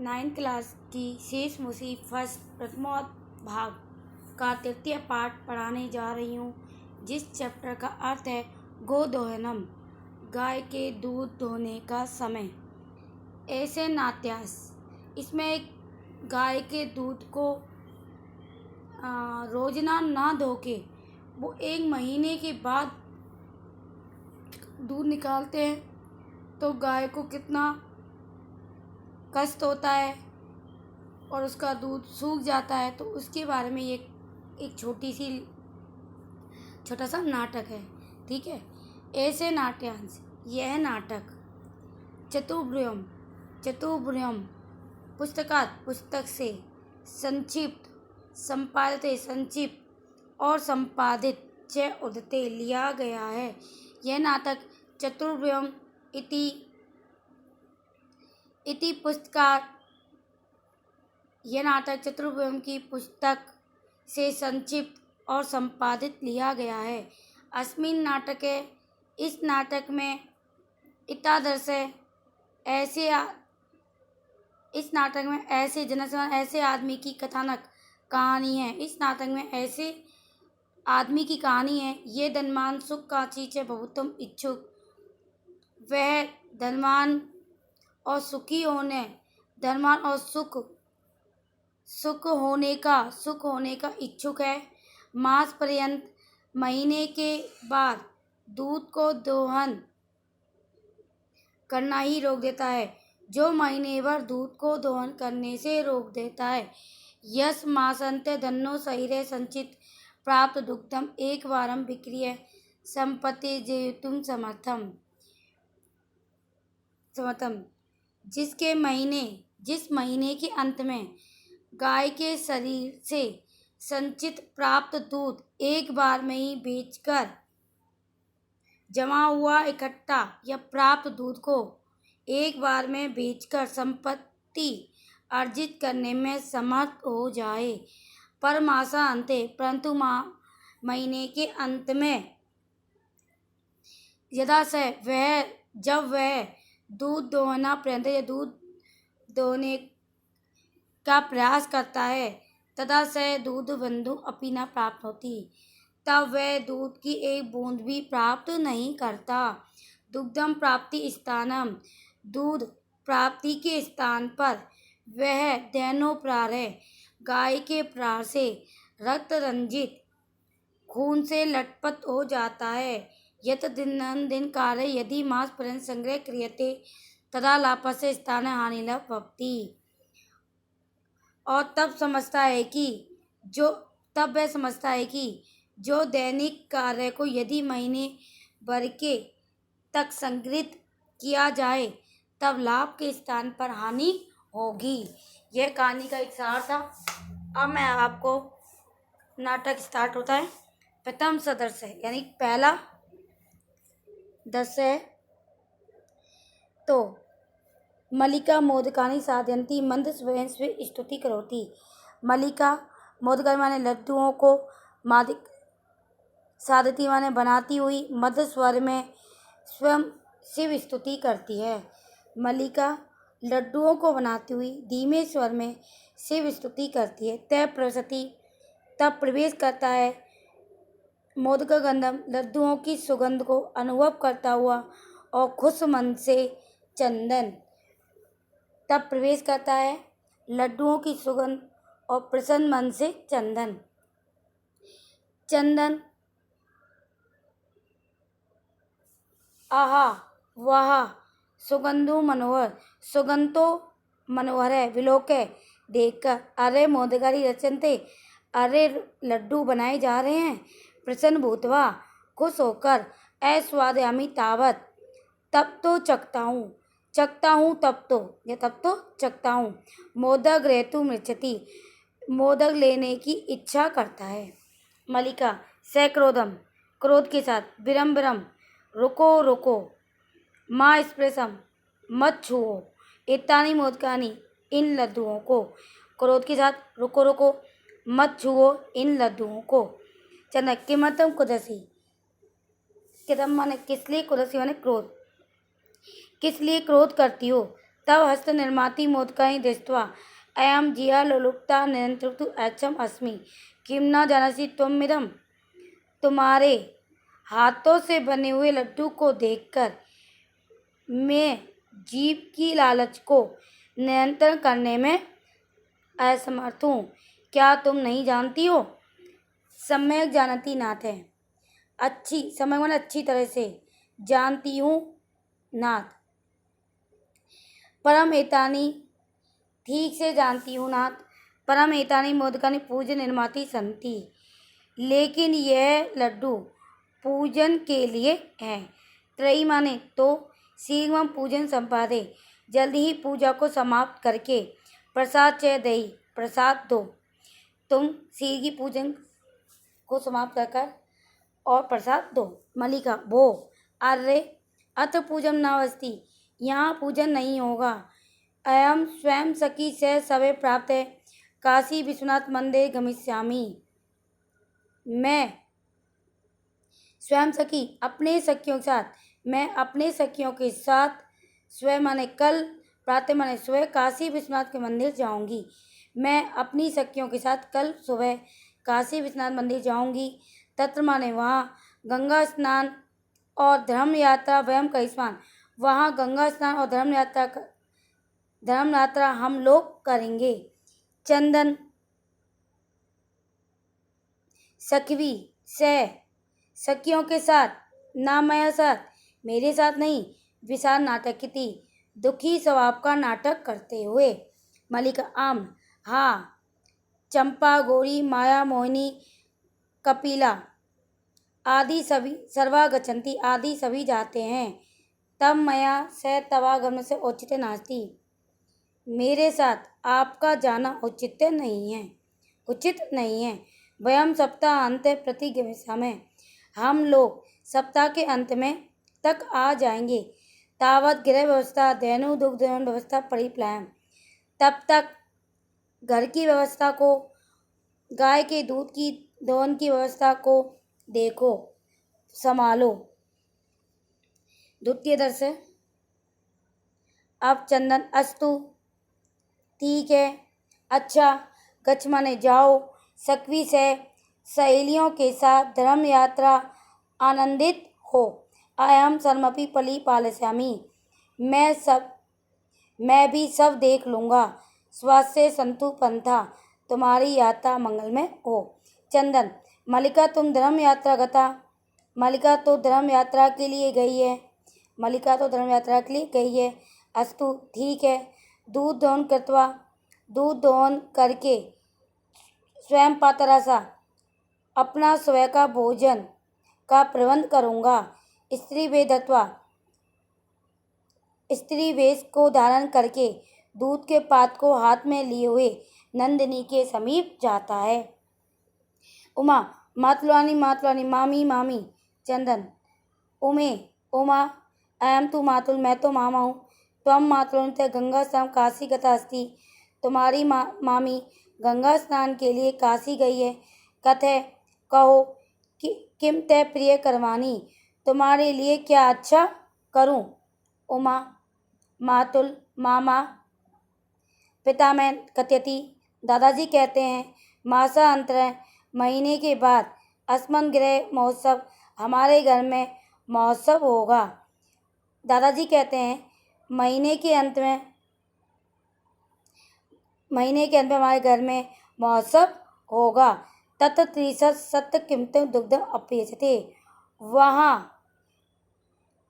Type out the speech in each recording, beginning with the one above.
9th class की शेष मुसी first प्रथमोत्तर भाग का तृतीय पाठ पढ़ाने जा रही हूँ, जिस चैप्टर का अर्थ है गोदोहनम, गाय के दूध दोहने का समय। ऐसे नाट्यास, इसमें एक गाय के दूध को रोजना ना धो के वो 1 महीने के बाद दूध निकालते हैं तो गाय को कितना कष्ट होता है और उसका दूध सूख जाता है। तो उसके बारे में एक छोटा सा नाटक है। ठीक है। ऐसे नाट्यांश, यह नाटक चतुर्भुजम पुस्तक से संक्षिप्त और संपादित च उद्धृत लिया गया है। यह नाटक चतुर्भुजम इति की पुस्तक से संक्षिप्त और संपादित लिया गया है। अस्मिन् नाटके, इस नाटक में ऐसे आदमी की कथानक कहानी है। इस नाटक में ऐसे आदमी की कहानी है। ये धनवान सुख का चीचे बहुतम इच्छुक, वह धनवान और सुख होने का इच्छुक है। मास पर्यंत, महीने के बाद दूध को दोहन करना ही रोक देता है, जो महीने भर दूध को दोहन करने से रोक देता है। यस मासंते धन्नो शरीरे संचित प्राप्त दुग्धम एक वारम विक्रिय संपत्ति जेतुम समर्थम। जिस महीने के अंत में गाय के शरीर से संचित प्राप्त दूध एक बार में ही बेचकर जमा हुआ इकट्ठा या प्राप्त दूध को एक बार में बेचकर संपत्ति अर्जित करने में समर्थ हो जाए। पर मासा अंते, परंतु महीने के अंत में जब वह दूध दोहना पर्यंत या दूध दोहने का प्रयास करता है, तदा से दूध बंधु अपनी न प्राप्त होती, तब वह दूध की एक बूंद भी प्राप्त नहीं करता। दुग्धम प्राप्ति स्थानम, दूध प्राप्ति के स्थान पर वह दैनो प्रारः, गाय के प्राण से रक्त रंजित खून से लटपट हो जाता है। यत दिन कार्य यदि मास पर्यंत संग्रह क्रियते तदा लाभस्य स्थान हानि लाभ भवति। और तब वह समझता है कि जो दैनिक कार्य को यदि महीने भर के तक संग्रहित किया जाए तब लाभ के स्थान पर हानि होगी। यह कहानी का एक सार था। अब मैं आपको नाटक स्टार्ट होता है। प्रथम सदस्य यानी पहला दृश्य है। तो मल्लिका मोदकानि साधयन्ती मंद स्वयं स्वे स्तुति करोति। मल्लिका मोदकानि माने लड्डुओं को, मादिक साधती माने बनाती हुई, मध्य स्वर में स्वयं शिव स्तुति करती है। मल्लिका लड्डुओं को बनाती हुई धीमे स्वर में शिव स्तुति करती है। तय प्रसति, तब प्रवेश करता है मोदक गंधम, लड्डुओं की सुगंध को अनुभव करता हुआ, और खुश मन से चंदन, तब प्रवेश करता है लड्डुओं की सुगंध और प्रसन्न मन से चंदन आहा वाह सुगंधो मनोहर, सुगंध तो मनोहर है, विलोके देखकर, अरे मोदकानि रचन्ते, अरे लड्डू बनाए जा रहे हैं, प्रसन्न भूत्वा खुश होकर, आस्वादयामि तावत, तब तो चखता हूँ, तब तो चखता हूँ, मोदक ग्रहीतुम् इच्छति, मोदक लेने की इच्छा करता है। मल्लिका सक्रोधम, क्रोध के साथ, विरम, रुको, माँ स्पृशम, मत छुओ, एतानि मोदकानि, इन लड्डुओं को, क्रोध के साथ, रुको, मत छुओ इन लड्डुओं को। चंदन किमर्थम कुदसी, किदम माने किस लिए, कुदसी माने क्रोध, किस लिए क्रोध करती हो। तव हस्त निर्माति मोदकानि दृष्ट्वा अयं जिया लोलुप्ता नियंत्रतु ऐच्छम् अस्मि किम न जानसि त्वमिदं। तुम्हारे हाथों से बने हुए लड्डू को देखकर मैं जीभ की लालच को नियंत्रण करने में असमर्थ हूँ। क्या तुम नहीं जानती हो? सम्यक जानती नाथ है। अच्छी समय मन अच्छी तरह से जानती हूँ नाथ। परम एतानी ठीक से जानती हूँ नाथ। परम एतानी मोदकानि पूज्य निर्माति संति। लेकिन यह लड्डू पूजन के लिए है। त्रयी माने तो शीघ्रम पूजन संपादे। जल्दी ही पूजा को समाप्त करके प्रसाद च दई प्रसाद दो। तुम शीघ्र पूजन को समाप्त कर और प्रसाद दो। मलिका भो अरे अथ पूजन नावस्ति। यहाँ पूजन नहीं होगा। अयम स्वयं सखी से सवे प्राप्त है। काशी विश्वनाथ मंदिर गमिष्यामि। मैं स्वयं सखी अपने सखियों के साथ मैं अपने सखियों के साथ स्वयं माने कल प्रातः माने सुबह काशी विश्वनाथ के मंदिर जाऊंगी। मैं अपनी सखियों के साथ कल सुबह काशी विश्वनाथ मंदिर जाऊंगी। तत्र माने वहाँ गंगा स्नान और धर्म यात्रा वयम करिष्यामः। वहाँ गंगा स्नान और धर्म यात्रा हम लोग करेंगे। चंदन सखवी से सखियों के साथ ना माया साथ मेरे साथ नहीं विशाल नाटक की थी दुखी स्वभाव का नाटक करते हुए। मलिका आम हाँ चंपा गौरी माया मोहिनी कपिला आदि सभी सर्वा गच्छन्ति आदि सभी जाते हैं। तब मया से तवागमन से औचित्य नास्ति। मेरे साथ आपका जाना उचित नहीं है। वयम सप्ताह अंत प्रति गमिष्यामः। हम लोग सप्ताह के अंत में तक आ जाएंगे। तावत गृह व्यवस्था धेनु दुग्ध व्यवस्था परिप्लायम। तब तक घर की व्यवस्था को गाय के दूध की दोहन की व्यवस्था को देखो संभालो। द्वितीय दर्श। अब चंदन अस्तु ठीक है अच्छा गच्छ माने जाओ। सखवी से सहेलियों के साथ धर्म यात्रा आनंदित हो। अयम सर्वमपि पली पालयामि। मैं भी सब देख लूँगा। स्वास्थ्य संतु पंथा तुम्हारी यात्रा मंगलमय हो। चंदन मलिका तुम धर्म यात्रा गता। मलिका तो धर्म यात्रा के लिए गई है। अस्तु ठीक है। दूध दोहन करके स्वयं पातरसा अपना स्वयं का भोजन का प्रबंध करूँगा। स्त्री वेश को धारण करके दूध के पात को हाथ में लिए हुए नंदिनी के समीप जाता है। उमा मातुलानी मामी। चंदन उमा अयम तु मातुल मैं तो मामा हूँ। त्वं मातुलन् ते गंगा स्नान काशी गता अस्ति। तुम्हारी मामी गंगा स्नान के लिए काशी गई है। कथे कहो किम ते प्रिय करवानी। तुम्हारे लिए क्या अच्छा करूं। उमा मातुल मामा पिता में कथयति दादाजी कहते हैं मासांतर महीने के बाद अस्मन् गृह महोत्सव हमारे घर में महोत्सव होगा। दादाजी कहते हैं महीने के अंत में हमारे घर में महोत्सव होगा। तत् त्रिशत सत्य किमत दुग्ध अपेक्षते।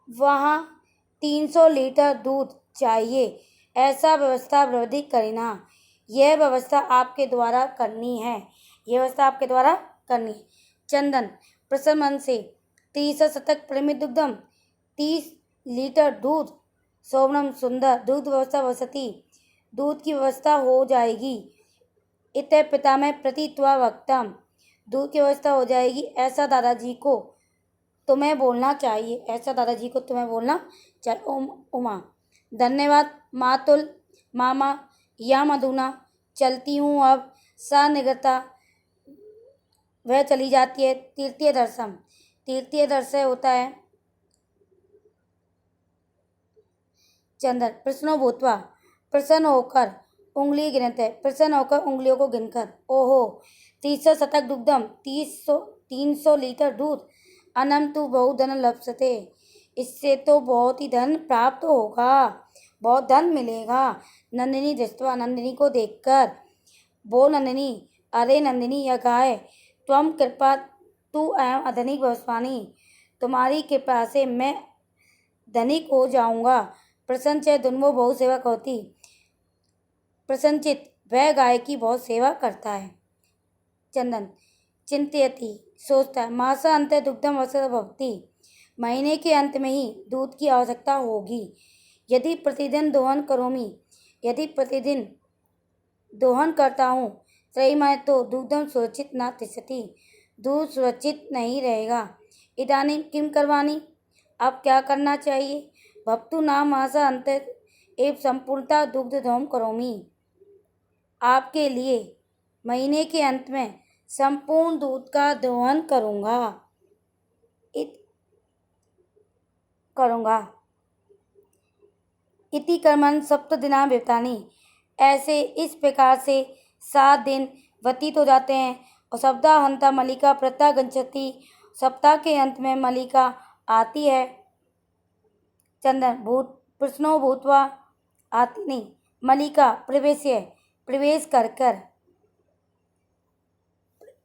वहाँ 300 लीटर दूध चाहिए। ऐसा व्यवस्था प्रविधि करना। यह व्यवस्था आपके द्वारा करनी है। चंदन प्रसन्न मन से 30 शतक परिमित दुग्धम 30 लीटर दूध शोभनम सुंदर दूध व्यवस्था वसती दूध की व्यवस्था हो जाएगी। इत पिता में प्रतित्वा वक्तम दूध की व्यवस्था हो जाएगी ऐसा दादाजी को तुम्हें बोलना चाहिए। उमा धन्यवाद मातुल मामा या मधुना चलती हूँ अब। सा निगता वह चली जाती है। तृतीय दर्शन होता है चंदन प्रश्नो भूतवा, प्रसन्न होकर उंगली गिनते, प्रसन्न होकर उंगलियों को गिनकर। ओहो 300 शतक दुग्धम, 300 लीटर दूध। अनम तु बहुधन लप्सते, इससे तो बहुत ही धन प्राप्त होगा, बहुत धन मिलेगा। नंदिनी दृष्टवा, नंदिनी को देखकर। वो नंदिनी, अरे नंदिनी यह गाय, त्वम कृपा तू एवं अधनिक भविष्यवाणी, तुम्हारी कृपा से मैं धनिक हो जाऊंगा। प्रसन्न दुन्वो बहुत सेवा होती, प्रसन्नचित वह गाय की बहुत सेवा करता है। चंदन चिंतयति सोचता है, मासा अंत दुग्धम अवसर भवती, महीने के अंत में ही दूध की आवश्यकता होगी। यदि प्रतिदिन दोहन करोमि, यदि प्रतिदिन दोहन करता हूँ, सही माने तो दुग्धम सुरक्षित न तिष्ठति, दूध सुरक्षित नहीं रहेगा। इदानीं किम करवानी, अब क्या करना चाहिए। भवतु नाम मासा अंत एवं संपूर्णता दुग्ध दोहम करोमि, आपके लिए महीने के अंत में संपूर्ण दूध का दोहन करूँगा। इति कर्मन सप्तदिना व्यतीतानि, ऐसे इस प्रकार से 7 दिन व्यतीत हो जाते हैं। और सप्ताहांता मलिका प्रत्या गच्छति, सप्ताह के अंत में मलिका आती है। चंदन प्रश्नो भूतवा, आती नहीं, मलिका प्रवेश कर कर।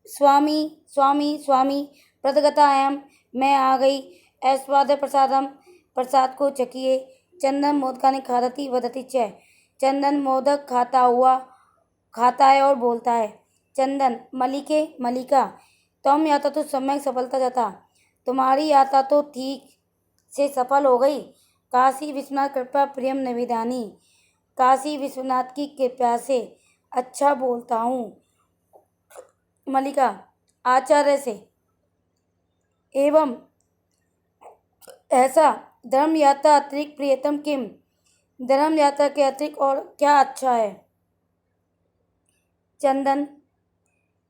स्वामी स्वामी स्वामी प्रदगतायाम, मैं आ गई, ऐस्वाद प्रसादम, प्रसाद को चखिए। चंदन मोदकानि खादति वदति च, चंदन मोदक खाता है और बोलता है। चंदन मलिका तुम यात्रा तो सम्यक सफलता जाता, तुम्हारी यात्रा तो ठीक से सफल हो गई। काशी विश्वनाथ कृपा प्रियम निवेदानी, काशी विश्वनाथ की कृपा से अच्छा बोलता हूँ। मलिका आचार्य से, एवं ऐसा धर्म यात्रा अतिरिक्त प्रियतम किम, धर्म यात्रा के अतिरिक्त और क्या अच्छा है। चंदन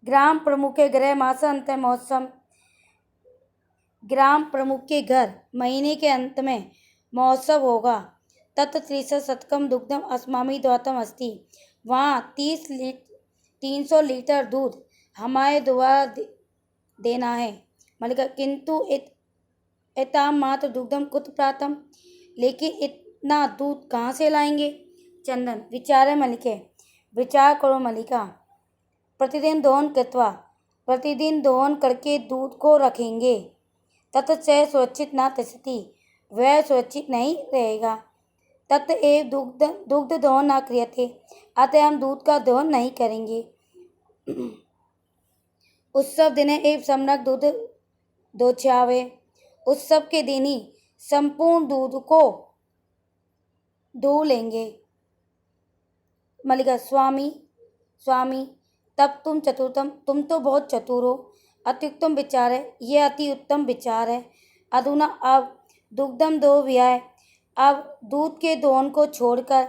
ग्राम प्रमुख के गृह मासा अंत महोत्सव, ग्राम प्रमुख के घर महीने के अंत में महोत्सव होगा। तत् 300 शतकम दुग्धम अस्मामी द्वातम अस्ति, वहाँ 300 लीटर दूध हमारे द्वारा देना है। मलिका किंतु एताम मात्र दुग्धम कुत प्रातम, लेकिन इतना दूध कहाँ से लाएंगे। चंदन विचार मलिके, विचार करो मलिका। प्रतिदिन दोहन कृत्वा, प्रतिदिन दोहन करके दूध को रखेंगे। तत् च सुरक्षित न तिष्ठति, वह सुरक्षित नहीं रहेगा। तत् एव दुग्ध दोहन न क्रियते, अतः हम दूध का दोहन नहीं करेंगे। उत्सव दिने एव सम्यक दूध दोछ्यावे, उत्सव के दिन ही संपूर्ण दूध को दो लेंगे। मलिका स्वामी तब तुम चतुर्थम, तुम तो बहुत चतुर हो। अति उत्तम विचार है, यह अति उत्तम विचार है। अधुना अब दुग्धम दो व्याय, अब दूध के दोहन को छोड़कर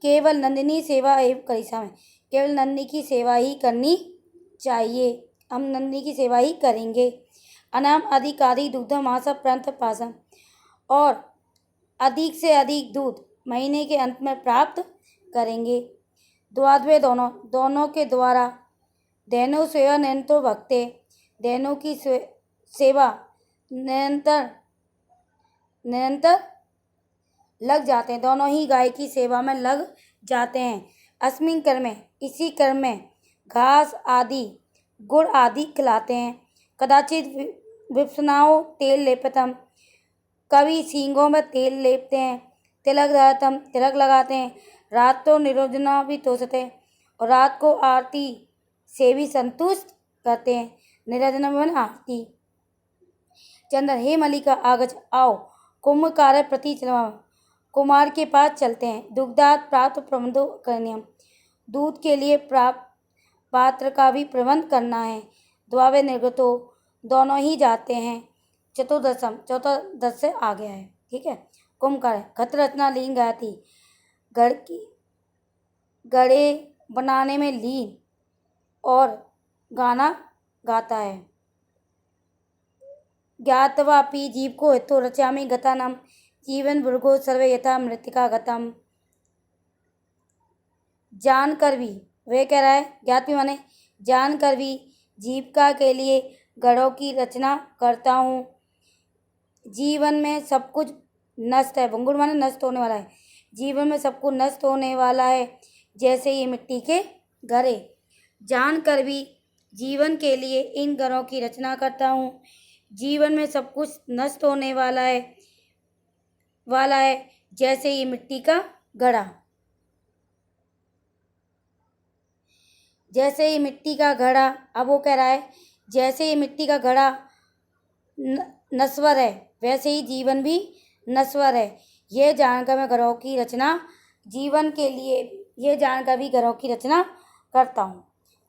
केवल नंदिनी सेवा एवं करिष्यामि, केवल नंदिनी की सेवा ही करनी चाहिए, हम नंदिनी की सेवा ही करेंगे। अनाम अधिकाधिक दुग्धम आशा प्रंथ पासम, और अधिक से अधिक दूध महीने के अंत में प्राप्त करेंगे। द्वाद्वे दोनों के द्वारा, देनो सेवा निरंतर भक्ते, देनों की सेवा निरंतर लग जाते हैं, दोनों ही गाय की सेवा में लग जाते हैं। अस्मिन कर्म, इसी कर्म में घास आदि गुड़ आदि खिलाते हैं। कदाचित विप्सनाओ तेल लेपतम, कभी सींगों में तेल लेपते हैं। तिलक धारतम, तिलक लगाते हैं। रात तो निरोजना भी तोषते हैं, और रात को आरती से भी संतुष्ट करते हैं। निरोजना में आरती। चंदन हे मलिका आगच, आओ कुंभ कार्य प्रति चलवा, कुमार के पास चलते हैं। दुग्धात प्राप्त प्रबंधो करनियम, दूध के लिए प्राप्त पात्र का भी प्रबंध करना है। द्वावे निर्गतो, दोनों ही जाते हैं। चतुर्दश से आ गया है, ठीक है। कुंभ कार्य खत रचना लीन गाती, गड़े बनाने में लीन और गाना गाता है। ज्ञातवापि जीव को हेतु रचामि गतानाम, जीवन भृगो सर्वे यथा मृतिका गतम। जानकर भी, वे कह रहा है ज्ञाति माने जानकर भी जीविका के लिए गढ़ों की रचना करता हूँ। जीवन में सब कुछ नष्ट है, भंगुर माने नष्ट होने वाला है, जीवन में सब कुछ नष्ट होने वाला है जैसे ये मिट्टी के घड़े। जानकर भी जीवन के लिए इन घरों की रचना करता हूँ। जीवन में सब कुछ नष्ट होने वाला है जैसे ये मिट्टी का घड़ा। जैसे ये मिट्टी का घड़ा, अब वो कह रहा है जैसे ये मिट्टी का घड़ा नश्वर है वैसे ही जीवन भी नश्वर है। ये जानकर मैं घरों की रचना जीवन के लिए, ये जानकर भी घरों की रचना करता हूँ।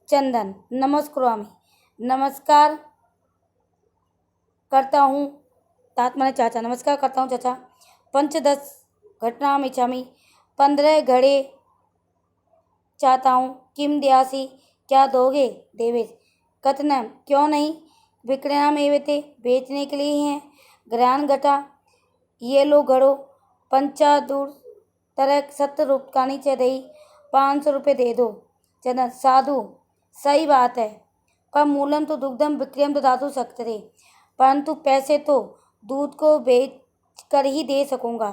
चंदन नमस्कुरामी, नमस्कार करता हूँ, तात माने चाचा, नमस्कार करता हूँ चाचा। पंचदश घटना इच्छामी, 15 घड़े चाहता हूँ। किम दयासी, क्या दोगे देवेश। कथनम, क्यों नहीं। विक्रयणाम एवेते, बेचने के लिए ही हैं। ग्रहण घटा, ये लो घड़ो। पंचादूर तरह 70 रुपकानी चे दही, 500 रुपये दे दो। चंदन, साधु सही बात है, पर मूलम तो दुग्धम विक्रयम तो दातु सकते, परंतु पैसे तो दूध को बेच कर ही दे सकूँगा।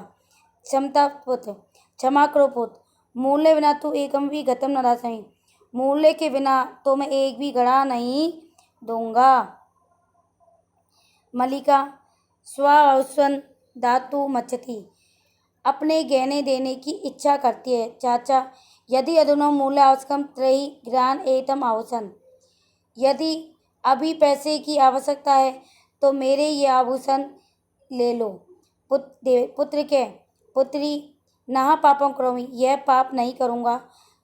क्षमता पुत्र, क्षमा करो पुत्र, मूल्य बिना तू एकम भी गतम न दासमी, मूल्य के बिना तो मैं एक भी घड़ा नहीं दूंगा। मलिका, स्वावसन धातु मच्छती, अपने गहने देने की इच्छा करती है। चाचा, यदि अधुना मूल्य आवश्यकम त्रयी ग्रान एतम आभूषण, यदि अभी पैसे की आवश्यकता है तो मेरे ये आभूषण ले लो। पुत्र के पुत्री, नहा पापम करोमि, यह पाप नहीं करूँगा।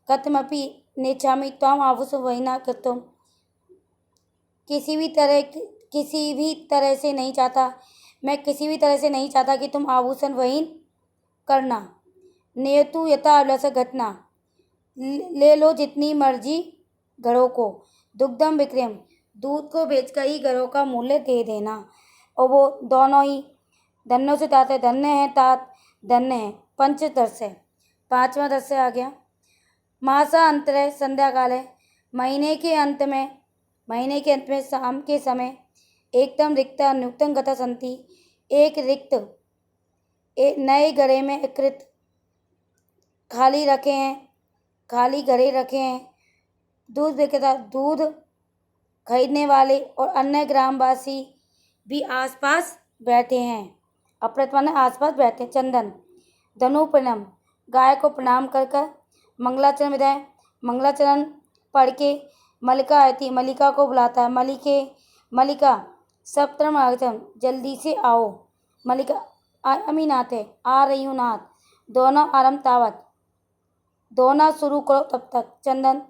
कथमपि नेच्छामि त्वाम आभूषण वहिना कृतम, किसी भी तरह से नहीं चाहता, मैं किसी भी तरह से नहीं चाहता कि तुम आभूषण वहीन करना। नेतु यथा अभिलाष घटना, ले लो जितनी मर्जी घड़ों को। दुग्धम विक्रयम, दूध को बेचकर ही घड़ों का मूल्य दे देना। और वो दोनों ही धन्यों से तात है, धन्य है तात, धन्य है। पंचदश है, 5वां दश से आ गया। मासा अंतर है, संध्या काल है। महीने के अंत में शाम के समय एकदम रिक्त नियुक्तम गता संति, एक रिक्त नए घड़े में कृत खाली घड़े रखे हैं। दूध विक्रेता, दूध खरीदने वाले और अन्य ग्रामवासी भी आसपास बैठे हैं। अप्रत माने आसपास बैठे। चंदन, धनु प्रणाम, गाय को प्रणाम कर मंगलाचरण विदाय, मंगलाचरण पढ़ के मलिका आती, मलिका को बुलाता है। मलिका सप्तम आगतम, जल्दी से आओ। मलिका, अमी नाथ है, आ रही हूँ नाथ। दोनों आरंभ तावत, दोनों शुरू करो तब तक। चंदन,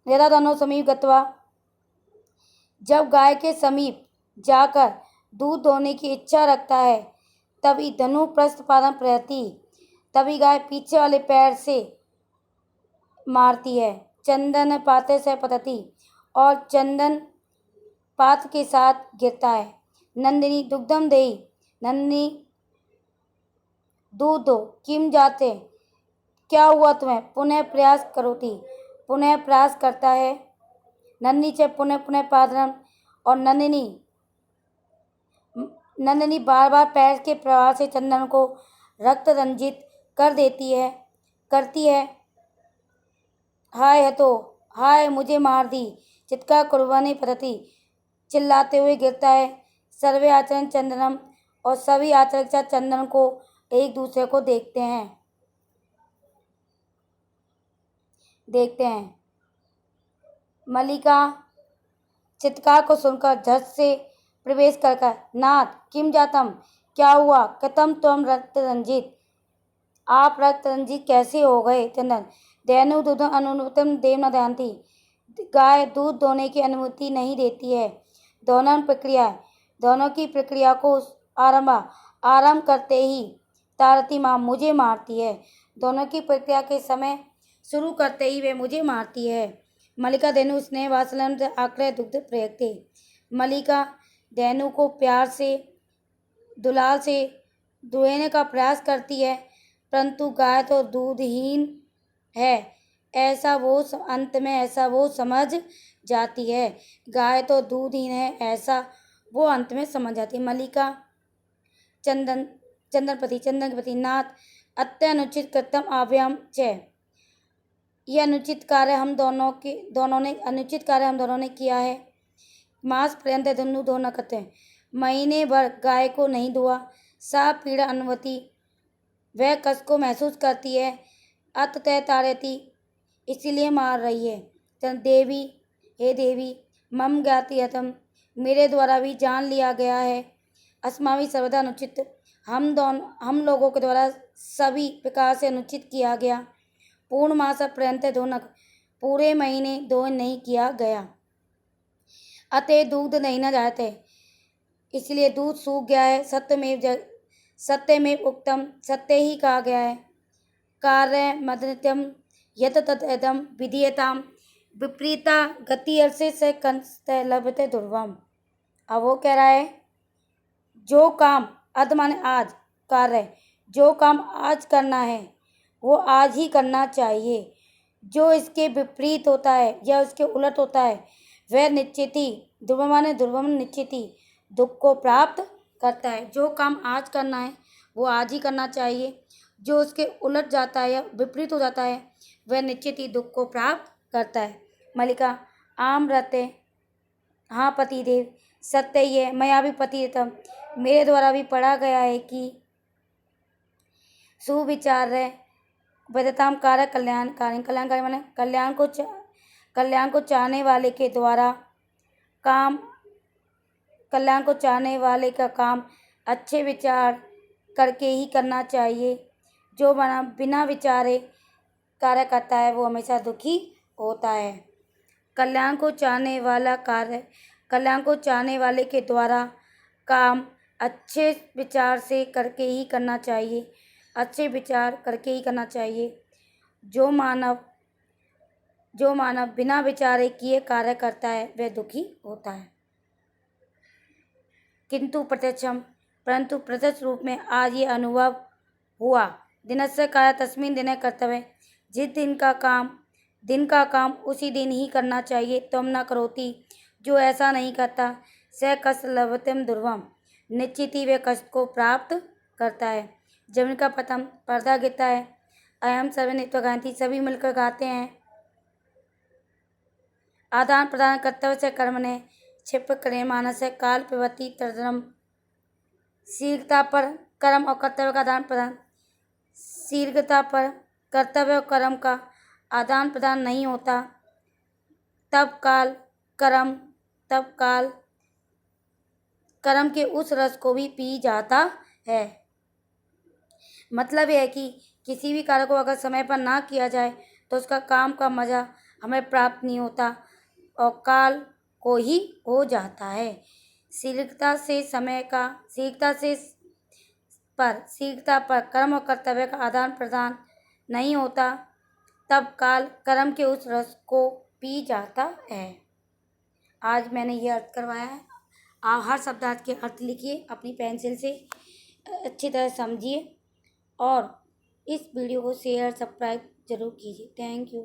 यदा दोनों समीप गत्वा, जब गाय के समीप जाकर दूध दोहने की इच्छा रखता है तभी धनु प्रस्थपादन प्रयति, तभी गाय पीछे वाले पैर से मारती है। चंदन पाते से पतती, और चंदन पात के साथ गिरता है। नंदिनी दुग्धम देही, नंदिनी दूध दो। किम जाते, क्या हुआ तुम्हें। पुनः प्रयास करोती, पुनः प्रयास करता है। नंदिनी चे पुनः पादरम, और नंदिनी बार बार पैर के प्रवाह से चंदन को रक्त रंजित करती है। हाय है तो, हाय मुझे मार दी। चित्कार कुर्बानी पतती, चिल्लाते हुए गिरता है। सर्वे आचरण चंदनम, और सभी आचरण के साथ चंदन को एक दूसरे को देखते हैं। मलिका चित्कार को सुनकर झट से प्रवेश कर, नाथ किम जातम, क्या हुआ। कतम त्वम रक्त रंजित, आप रक्त रंजित कैसे हो गए। चंदन, दैनु दूध अनुमतम देव न दयांती, गाय दूध दोने की अनुमति नहीं देती है। दोनों की प्रक्रिया को आरंभ करते ही तारती माँ मुझे मारती है। दोनों की प्रक्रिया के समय शुरू करते ही वे मुझे मारती है। मलिका धेनु स्नेह वात्सल्यम से आक्रय दुग्ध प्रयते, मलिका धेनु को प्यार से दुलार से दुहने का प्रयास करती है, परंतु गाय तो दूधहीन है, अंत में ऐसा वो समझ जाती है। गाय तो दूधहीन है, ऐसा वो अंत में समझ जाती है। मल्लिका चंदनपति नाथ अत्यनुचित कृत्यम आव्याम च। यह अनुचित कार्य हम दोनों ने किया है। मास पर्यंत धनु धो न करते, महीने भर गाय को नहीं धोआ। सा पीड़ा अनुवती, वह कष्ट को महसूस करती है। अतः ताड़यति, इसीलिए मार रही है। देवी, हे देवी, मम ज्ञाति हतम, मेरे द्वारा भी जान लिया गया है। अस्माभि सर्वदा अनुचित, हम लोगों के द्वारा सभी प्रकार से अनुचित किया गया। पूर्ण मास पर्यंत धोनक, पूरे महीने धोन नहीं किया गया। अतः दूध नहीं न जाते, इसलिए दूध सूख गया है। सत्यमेव उक्तम, सत्य ही कहा गया है। कार्य मदनित्यम यत तदम विधीयताम, विपरीता गति अर्से से कंस्त लभते दुर्वम। अब वो कह रहा है, जो काम अद माने आज, कार्य, जो काम आज करना है वो आज ही करना चाहिए। जो इसके विपरीत होता है या उसके उलट होता है वह निश्चित ही, दुर्वम माने दुर्वम, निश्चित ही दुख को प्राप्त करता है। जो काम आज करना है वो आज ही करना चाहिए, जो उसके उलट जाता है या विपरीत हो जाता है वह निश्चित ही दुख को प्राप्त करता है। मल्लिका आम रहते, हाँ पतिदेव, सत्य ही है। मैं भी पतितम, मेरे द्वारा भी पढ़ा गया है कि सुविचार है वेदताम कार्य कल्याणकारी, कल्याणकारी माने कल्याण को चाहने वाले के द्वारा काम, कल्याण को चाहने वाले का काम अच्छे विचार करके ही करना चाहिए। जो बिना विचारे कार्य करता है वो हमेशा दुखी होता है। कल्याण को चाहने वाला कार्य, कल्याण को चाहने वाले के द्वारा काम अच्छे विचार से करके ही करना चाहिए, अच्छे विचार करके ही करना चाहिए। जो मानव बिना विचारे किए कार्य करता है वह दुखी होता है। किंतु परंतु प्रत्यक्ष रूप में आज ये अनुभव हुआ। दिनस्य कार्य तस्मिन दिने कर्तव्य, जिस दिन का काम उसी दिन ही करना चाहिए। तुम न करोति, जो ऐसा नहीं करता, स कष्ट लभतेम दुर्वम, निश्चित ही वे कष्ट को प्राप्त करता है। जमीन का प्रथम पर्दा गिरता है। अयम सर्वे नित्य गायंती, सभी मिलकर गाते हैं। आदान प्रदान कर्तव्य से कर्म ने क्षिप करे मानस है, काल प्रवृत्ति तदनम। शीघ्रता पर कर्म और कर्तव्य का आदान प्रदान, शीघ्रता पर कर्तव्य और कर्म का आदान प्रदान नहीं होता, तब काल कर्म के उस रस को भी पी जाता है। मतलब यह है कि किसी भी कार्य को अगर समय पर ना किया जाए तो उसका काम का मज़ा हमें प्राप्त नहीं होता और काल को ही हो जाता है। शीघ्रता पर कर्म और कर्तव्य का आदान प्रदान नहीं होता, तब काल कर्म के उस रस को पी जाता है। आज मैंने ये अर्थ करवाया है। आप हर शब्दार्थ के अर्थ लिखिए अपनी पेंसिल से, अच्छी तरह समझिए और इस वीडियो को शेयर सब्सक्राइब जरूर कीजिए। Thank you.